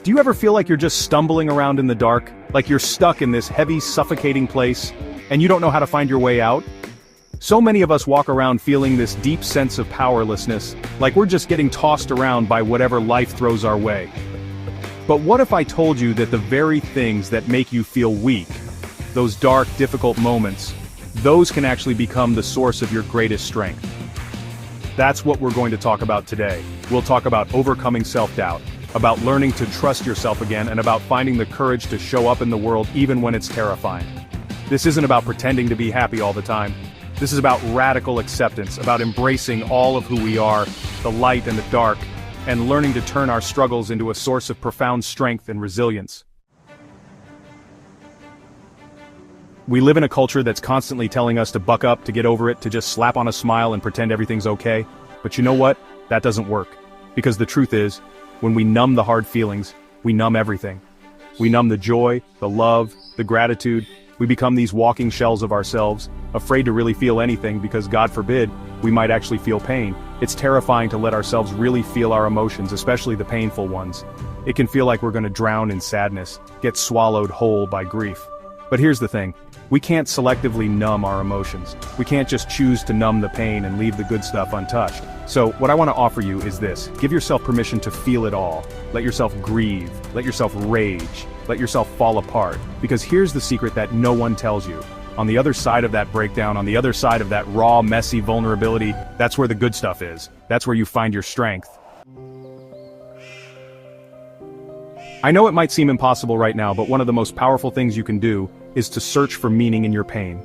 Do you ever feel like you're just stumbling around in the dark, like you're stuck in this heavy, suffocating place, and you don't know how to find your way out? So many of us walk around feeling this deep sense of powerlessness, like we're just getting tossed around by whatever life throws our way. But what if I told you that the very things that make you feel weak, those dark, difficult moments, those can actually become the source of your greatest strength? That's what we're going to talk about today. We'll talk about overcoming self-doubt, about learning to trust yourself again, and about finding the courage to show up in the world even when it's terrifying. This isn't about pretending to be happy all the time. This is about radical acceptance, about embracing all of who we are, the light and the dark, and learning to turn our struggles into a source of profound strength and resilience. We live in a culture that's constantly telling us to buck up, to get over it, to just slap on a smile and pretend everything's okay. But you know what? That doesn't work. Because the truth is, when we numb the hard feelings, we numb everything. We numb the joy, the love, the gratitude. We become these walking shells of ourselves, afraid to really feel anything because, God forbid, we might actually feel pain. It's terrifying to let ourselves really feel our emotions, especially the painful ones. It can feel like we're going to drown in sadness, get swallowed whole by grief. But here's the thing. We can't selectively numb our emotions. We can't just choose to numb the pain and leave the good stuff untouched. So, what I want to offer you is this. Give yourself permission to feel it all. Let yourself grieve. Let yourself rage. Let yourself fall apart. Because here's the secret that no one tells you. On the other side of that breakdown, on the other side of that raw, messy vulnerability, that's where the good stuff is. That's where you find your strength. I know it might seem impossible right now, but one of the most powerful things you can do is to search for meaning in your pain.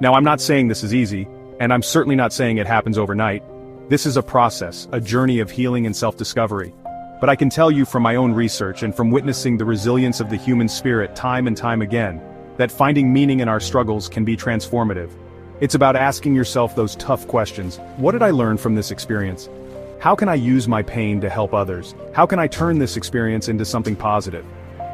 Now, I'm not saying this is easy, and I'm certainly not saying it happens overnight. This is a process, a journey of healing and self-discovery. But I can tell you from my own research and from witnessing the resilience of the human spirit time and time again, that finding meaning in our struggles can be transformative. It's about asking yourself those tough questions. What did I learn from this experience? How can I use my pain to help others? How can I turn this experience into something positive?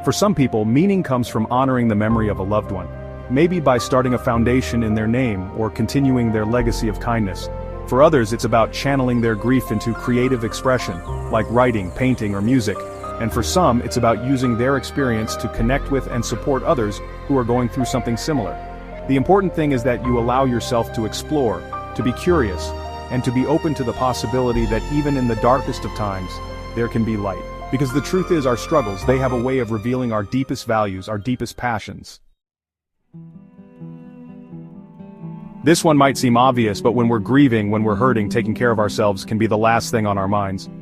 For some people, meaning comes from honoring the memory of a loved one. Maybe by starting a foundation in their name or continuing their legacy of kindness. For others, it's about channeling their grief into creative expression, like writing, painting, or music. And for some, it's about using their experience to connect with and support others who are going through something similar. The important thing is that you allow yourself to explore, to be curious, and to be open to the possibility that even in the darkest of times, there can be light. Because the truth is, our struggles, they have a way of revealing our deepest values, our deepest passions. This one might seem obvious, but when we're grieving, when we're hurting, taking care of ourselves can be the last thing on our minds.